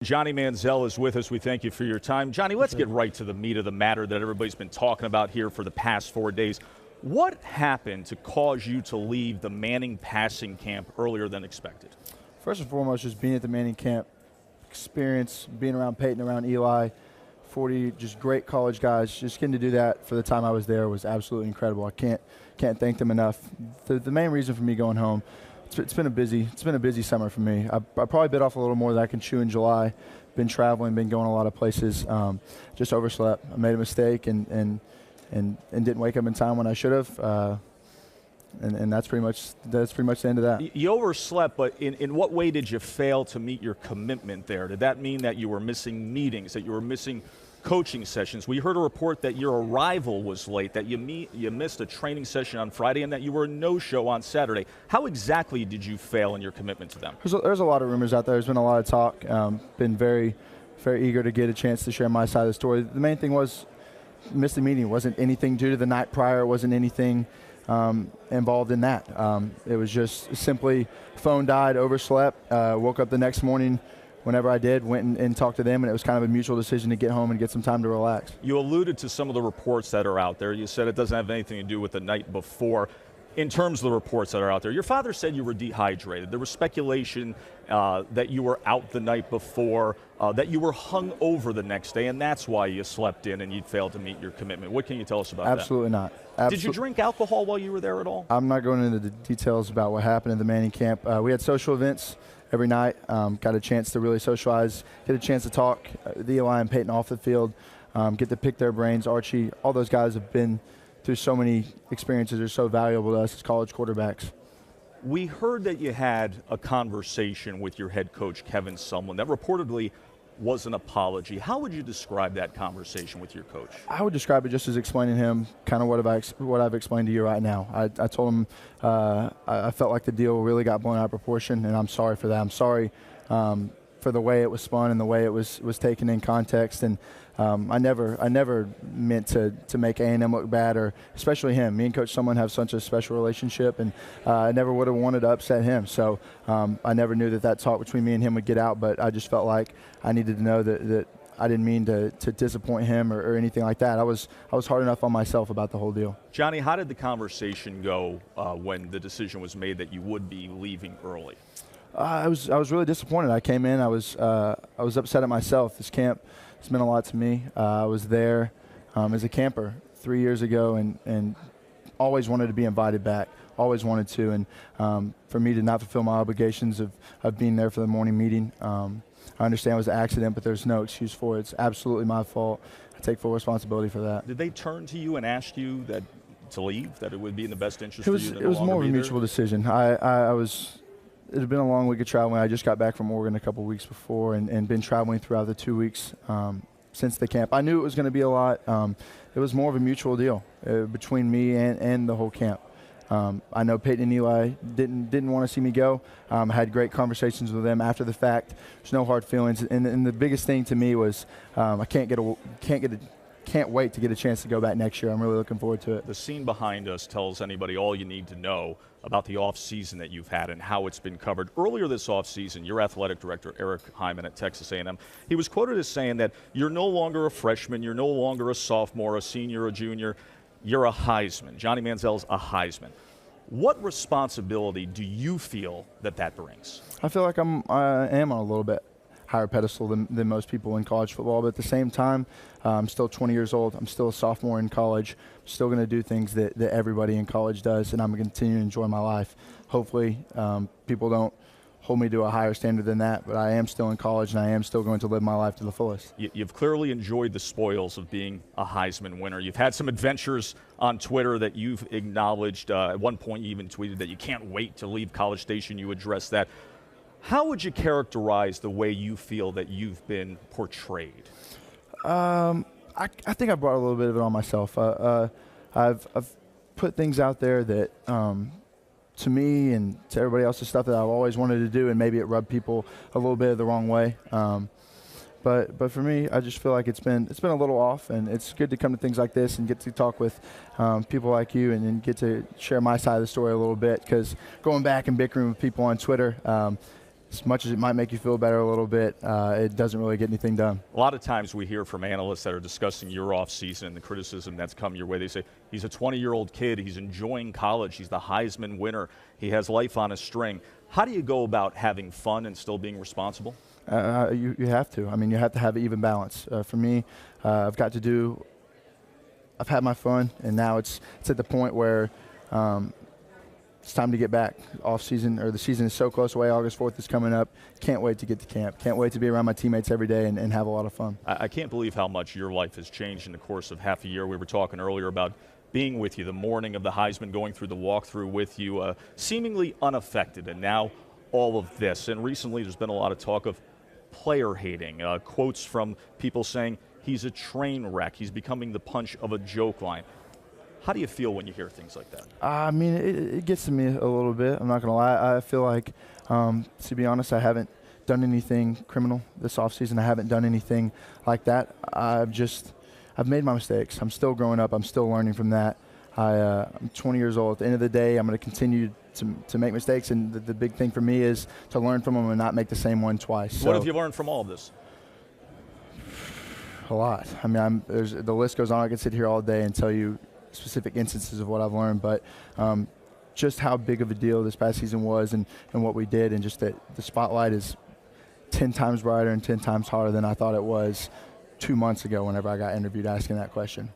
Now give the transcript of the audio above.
Johnny Manziel is with us. We thank you for your time. Johnny, let's get right to the meat of the matter that everybody's been talking about here for the past 4 days. What happened to cause you to leave the Manning passing camp earlier than expected? First and foremost, just being at the Manning camp, experience, being around Peyton, around Eli, 40 just great college guys. Just getting to do that for the time I was there was absolutely incredible. I can't thank them enough. The main reason for me going home, it's been a busy summer for me. I probably bit off a little more than I can chew in July. Been traveling, been going a lot of places. Just overslept. I made a mistake and didn't wake up in time when I should have. And that's pretty much the end of that. You overslept, but in what way did you fail to meet your commitment there? Did that mean that you were missing meetings, that you were missing coaching sessions? We heard a report that your arrival was late, that you missed a training session on Friday, and that you were a no-show on Saturday. How exactly did you fail in your commitment to them? There's a lot of rumors out there. There's been a lot of talk. Been very, very eager to get a chance to share my side of the story. The main thing was missed the meeting. It wasn't anything due to the night prior. It wasn't anything involved in that. It was just simply phone died, overslept, woke up the next morning. Whenever I did, went and talked to them, and it was kind of a mutual decision to get home and get some time to relax. You alluded to some of the reports that are out there. You said it doesn't have anything to do with the night before. In terms of the reports that are out there, your father said you were dehydrated. There was speculation that you were out the night before, that you were hung over the next day, and that's why you slept in and you failed to meet your commitment. What can you tell us about that? Absolutely not. Did you drink alcohol while you were there at all? I'm not going into the details about what happened in the Manning camp. We had social events every night, got a chance to really socialize, get a chance to talk, the Eli and Peyton off the field, get to pick their brains. Archie, all those guys have been through so many experiences. They're so valuable to us as college quarterbacks. We heard that you had a conversation with your head coach, Kevin Sumlin, that reportedly was an apology. How would you describe that conversation with your coach? I would describe it just as explaining him kind of what I've explained to you right now. I told him I felt like the deal really got blown out of proportion, and I'm sorry for that. I'm sorry for the way it was spun and the way it was taken in context. And I never meant to make A&M look bad, or especially him. Me and Coach Sumlin have such a special relationship, and I never would have wanted to upset him. So I never knew that talk between me and him would get out, but I just felt like I needed to know that I didn't mean to disappoint him or anything like that. I was hard enough on myself about the whole deal. Johnny, how did the conversation go when the decision was made that you would be leaving early? I was really disappointed. I came in. I was upset at myself. This camp has meant a lot to me. I was there as a camper 3 years ago, and always wanted to be invited back. Always wanted to, and for me to not fulfill my obligations of being there for the morning meeting, I understand it was an accident, but there's no excuse for it. It's absolutely my fault. I take full responsibility for that. Did they turn to you and ask you to leave, that it would be in the best interest for you to It was more of a mutual decision. It had been a long week of traveling. I just got back from Oregon a couple weeks before and been traveling throughout the 2 weeks since the camp. I knew it was going to be a lot. It was more of a mutual deal between me and the whole camp. I know Peyton and Eli didn't want to see me go. I had great conversations with them after the fact. There's no hard feelings. And the biggest thing to me was I can't wait to get a chance to go back next year. I'm really looking forward to it. The scene behind us tells anybody all you need to know about the offseason that you've had and how it's been covered. Earlier this offseason, your athletic director, Eric Hyman at Texas A&M, he was quoted as saying that you're no longer a freshman, you're no longer a sophomore, a senior, a junior, you're a Heisman. Johnny Manziel's a Heisman. What responsibility do you feel that brings? I feel like I am on a little bit higher pedestal than most people in college football, but at the same time, I'm still 20 years old. I'm still a sophomore in college. I'm still going to do things that everybody in college does, and I'm going to continue to enjoy my life. Hopefully, people don't hold me to a higher standard than that, but I am still in college, and I am still going to live my life to the fullest. You've clearly enjoyed the spoils of being a Heisman winner. You've had some adventures on Twitter that you've acknowledged. At one point, you even tweeted that you can't wait to leave College Station. You addressed that. How would you characterize the way you feel that you've been portrayed? I think I brought a little bit of it on myself. I've put things out there that to me and to everybody else, the stuff that I've always wanted to do, and maybe it rubbed people a little bit the wrong way. But for me, I just feel like it's been a little off, and it's good to come to things like this and get to talk with people like you and get to share my side of the story a little bit, because going back and bickering with people on Twitter, as much as it might make you feel better a little bit, it doesn't really get anything done. A lot of times we hear from analysts that are discussing your offseason and the criticism that's come your way. They say, he's a 20-year-old kid. He's enjoying college. He's the Heisman winner. He has life on a string. How do you go about having fun and still being responsible? You have to. I mean, you have to have an even balance. For me, I've had my fun, and now it's at the point where it's time to get back. Off season, or the season is so close away. August 4th is coming up. Can't wait to get to camp. Can't wait to be around my teammates every day and have a lot of fun. I can't believe how much your life has changed in the course of half a year. We were talking earlier about being with you the morning of the Heisman, going through the walkthrough with you, seemingly unaffected, and now all of this. And recently there's been a lot of talk of player hating, quotes from people saying he's a train wreck, he's becoming the punch of a joke line. How do you feel when you hear things like that? I mean, it gets to me a little bit. I'm not going to lie. I feel like, to be honest, I haven't done anything criminal this offseason. I haven't done anything like that. I've made my mistakes. I'm still growing up. I'm still learning from that. I'm 20 years old. At the end of the day, I'm going to continue to make mistakes, and the big thing for me is to learn from them and not make the same one twice. What have you learned from all of this? A lot. I mean, the list goes on. I could sit here all day and tell you specific instances of what I've learned, but just how big of a deal this past season was and what we did, and just that the spotlight is 10 times brighter and 10 times harder than I thought it was 2 months ago whenever I got interviewed asking that question.